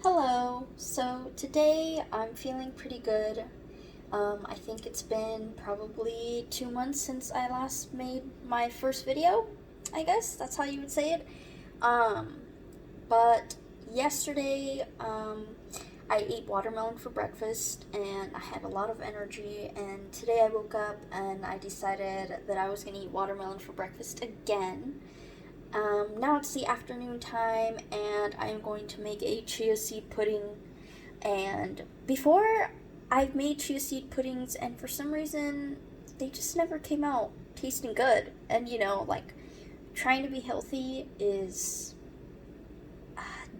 Hello. So today I'm feeling pretty good. I think it's been probably 2 months since I last made my first video. I guess that's how you would say it. Um, but yesterday, I ate watermelon for breakfast and I had a lot of energy. And today I woke up and I decided that I was going to eat watermelon for breakfast again. Now it's the afternoon time, and I'm going to make a chia seed pudding. And before, I've made chia seed puddings, and for some reason, they just never came out tasting good. And trying to be healthy is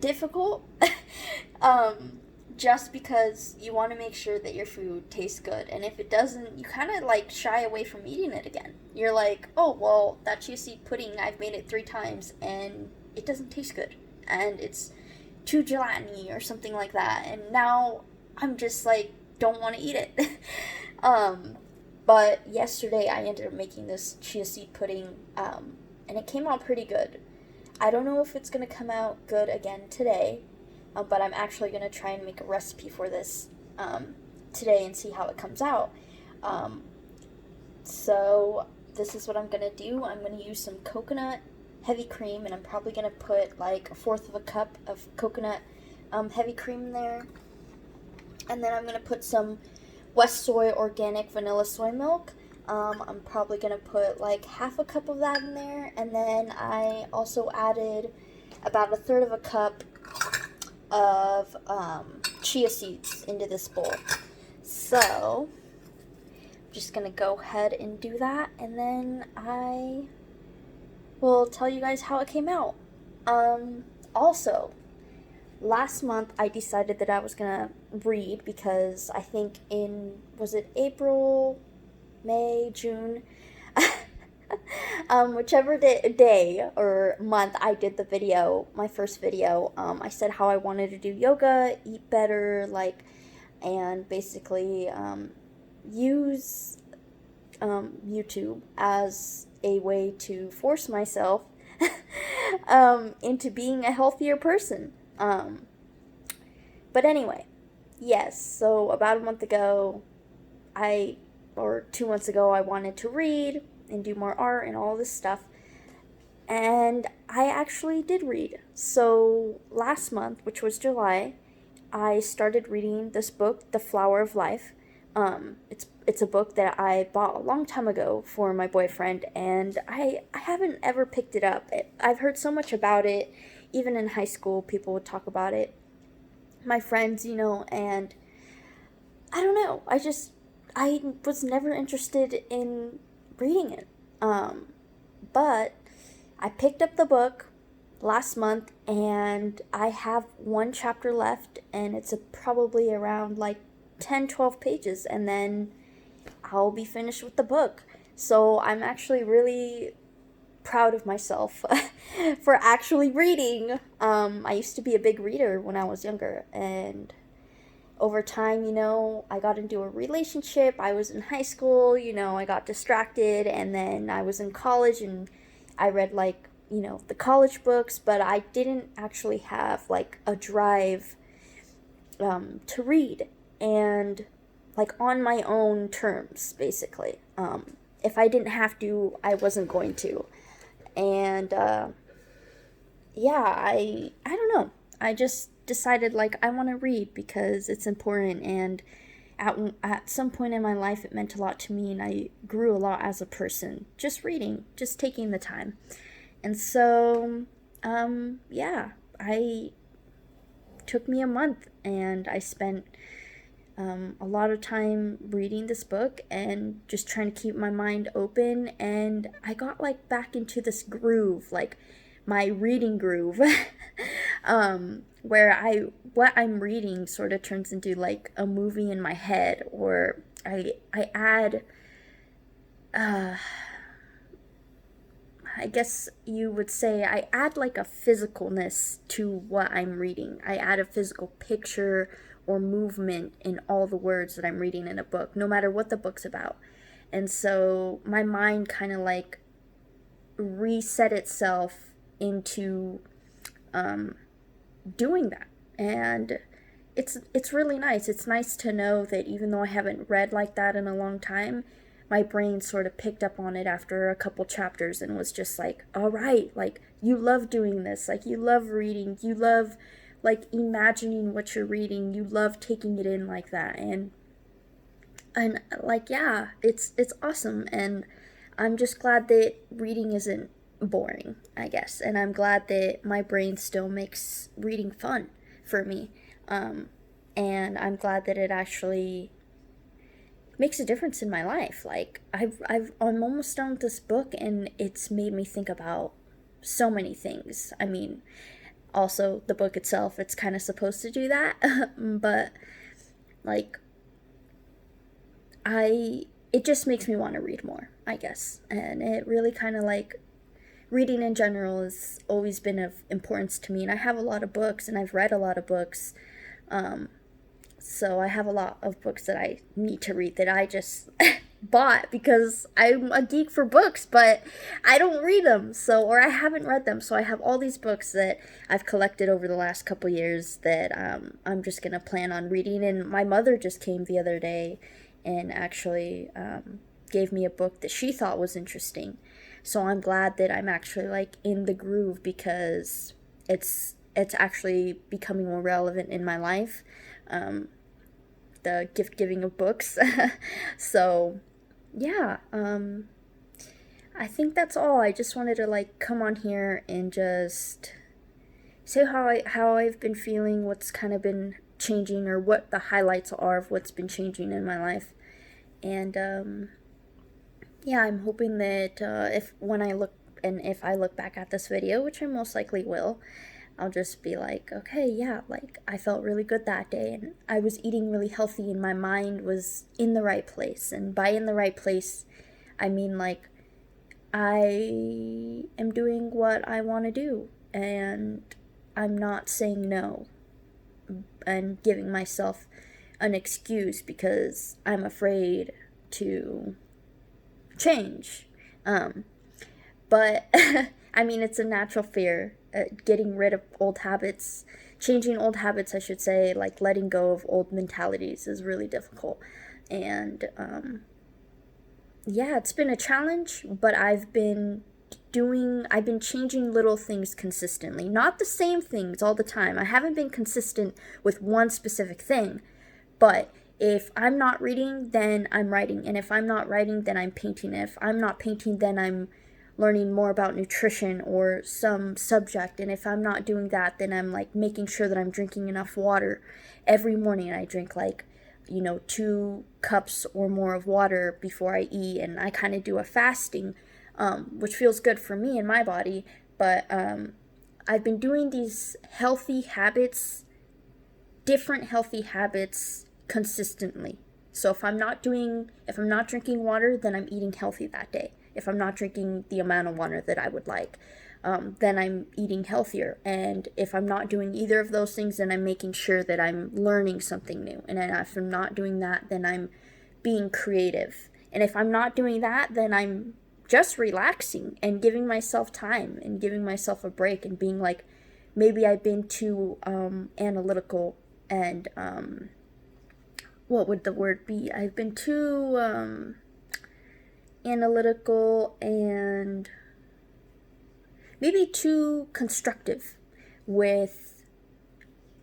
difficult. um, just because you want to make sure that your food tastes good, and if it doesn't, you kind of shy away from eating it again. You're like, oh well, that chia seed pudding, I've made it 3 times and it doesn't taste good, and it's too gelatiny or something like that, and now I'm just don't want to eat it. um, but yesterday I ended up making this chia seed pudding, and it came out pretty good. I don't know if it's gonna come out good again today, but I'm actually going to try and make a recipe for this today and see how it comes out. Um, so this is what I'm going to do. I'm going to use some coconut heavy cream, and I'm probably going to put like a fourth of a cup of coconut heavy cream in there. And then I'm going to put some West Soy organic vanilla soy milk. I'm probably going to put like half a cup of that in there. And then I also added about a third of a cup of chia seeds into this bowl. So I'm just gonna go ahead and do that, and then I will tell you guys how it came out. Also, last month I decided that I was gonna read, because I think was it April, May, June, whichever day or month I did the video, my first video, I said how I wanted to do yoga, eat better, and basically use YouTube as a way to force myself into being a healthier person. But anyway, yes, so about a month ago, or 2 months ago, I wanted to read and do more art and all this stuff. And I actually did read. So last month, which was July, I started reading this book, The Flower of Life. It's a book that I bought a long time ago for my boyfriend, and I haven't ever picked it up. I've heard so much about it. Even in high school, people would talk about it. My friends, and I don't know. I was never interested in reading it. But I picked up the book last month, and I have one chapter left, and it's probably around 10-12 pages, and then I'll be finished with the book. So I'm actually really proud of myself for actually reading. I used to be a big reader when I was younger, and over time, I got into a relationship. I was in high school, I got distracted, and then I was in college, and I read the college books, but I didn't actually have a drive to read, and on my own terms, basically. If I didn't have to, I wasn't going to. And yeah, I don't know. I just decided I want to read because it's important, and at some point in my life it meant a lot to me, and I grew a lot as a person just reading, just taking the time. And so yeah, I took me a month, and I spent a lot of time reading this book and just trying to keep my mind open, and I got back into this groove, my reading groove, where what I'm reading sort of turns into a movie in my head, or I add I guess you would say I add a physicalness to what I'm reading. I add a physical picture or movement in all the words that I'm reading in a book, no matter what the book's about. And so my mind kind of reset itself into doing that. And it's really nice. It's nice to know that even though I haven't read like that in a long time, my brain sort of picked up on it after a couple chapters and was just like, all right, like, you love doing this, like, you love reading, you love, like, imagining what you're reading, you love taking it in like that. And like, yeah, it's awesome. And I'm just glad that reading isn't boring, I guess. And I'm glad that my brain still makes reading fun for me. And I'm glad that it actually makes a difference in my life. Like, I'm almost done with this book, and it's made me think about so many things. I mean, also the book itself, it's kind of supposed to do that, but like, it just makes me want to read more, I guess. And it really kind of like, reading in general has always been of importance to me, and I have a lot of books, and I've read a lot of books. So I have a lot of books that I need to read that I just bought because I'm a geek for books, but I don't read them, or I haven't read them. So I have all these books that I've collected over the last couple years that I'm just going to plan on reading. And my mother just came the other day and actually gave me a book that she thought was interesting. So I'm glad that I'm actually like in the groove, because it's actually becoming more relevant in my life. The gift giving of books. So yeah, I think that's all. I just wanted to like come on here and just say how I've been feeling, what's kind of been changing, or what the highlights are of what's been changing in my life. And yeah, I'm hoping that if I look back at this video, which I most likely will, I'll just be like, okay, yeah, like, I felt really good that day, and I was eating really healthy, and my mind was in the right place. And by in the right place, I mean, like, I am doing what I want to do, and I'm not saying no and giving myself an excuse because I'm afraid to change. But I mean, it's a natural fear. Getting rid of old habits, changing old habits, I should say, like letting go of old mentalities is really difficult. And yeah, it's been a challenge, but I've been changing little things consistently. Not the same things all the time. I haven't been consistent with one specific thing, but if I'm not reading, then I'm writing. And if I'm not writing, then I'm painting. And if I'm not painting, then I'm learning more about nutrition or some subject. And if I'm not doing that, then I'm like making sure that I'm drinking enough water every morning. I drink like, 2 cups or more of water before I eat, and I kind of do a fasting, which feels good for me and my body. But I've been doing these different healthy habits consistently. So if I'm not drinking water, then I'm eating healthy that day. If I'm not drinking the amount of water that I would like, then I'm eating healthier. And if I'm not doing either of those things, then I'm making sure that I'm learning something new. And if I'm not doing that, then I'm being creative. And if I'm not doing that, then I'm just relaxing and giving myself time and giving myself a break and being like, maybe I've been too analytical and what would the word be? I've been too analytical and maybe too constructive with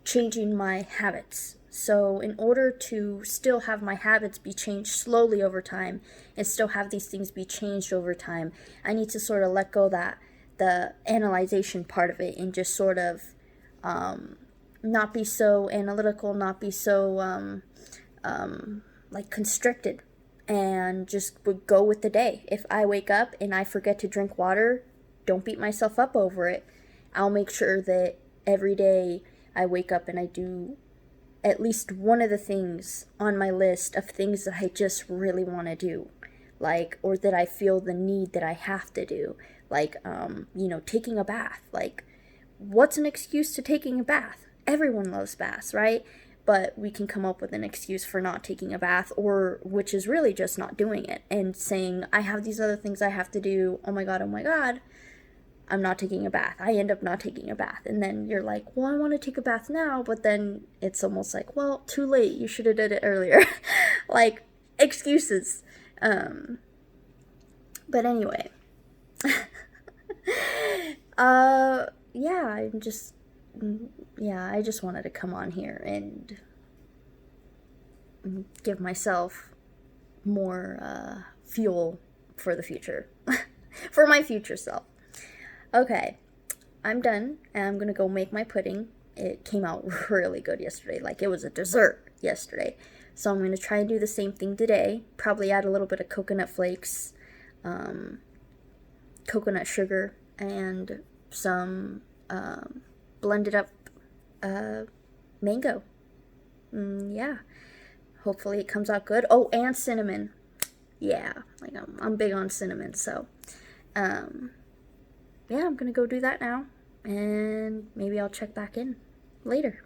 changing my habits. So in order to still have my habits be changed slowly over time and still have these things be changed over time, I need to sort of let go the analyzation part of it and just sort of not be so analytical, not be so like constricted, and just would go with the day. If I wake up and I forget to drink water, don't beat myself up over it. I'll make sure that every day I wake up and I do at least one of the things on my list of things that I just really want to do, like, or that I feel the need that I have to do, like, taking a bath. Like, what's an excuse to taking a bath? Everyone loves baths, right? But we can come up with an excuse for not taking a bath, or which is really just not doing it and saying, I have these other things I have to do. Oh my God, I'm not taking a bath. I end up not taking a bath. And then you're like, well, I want to take a bath now. But then it's almost like, well, too late. You should have did it earlier. Like, excuses. But anyway. Yeah, I just wanted to come on here and give myself more fuel for the future. For my future self. Okay, I'm done, and I'm gonna go make my pudding. It came out really good yesterday, like it was a dessert yesterday. So I'm gonna try and do the same thing today. Probably add a little bit of coconut flakes, coconut sugar, and some blended up mango. Yeah, hopefully it comes out good. Oh, and cinnamon. Yeah, like I'm big on cinnamon, so yeah, I'm gonna go do that now, and maybe I'll check back in later.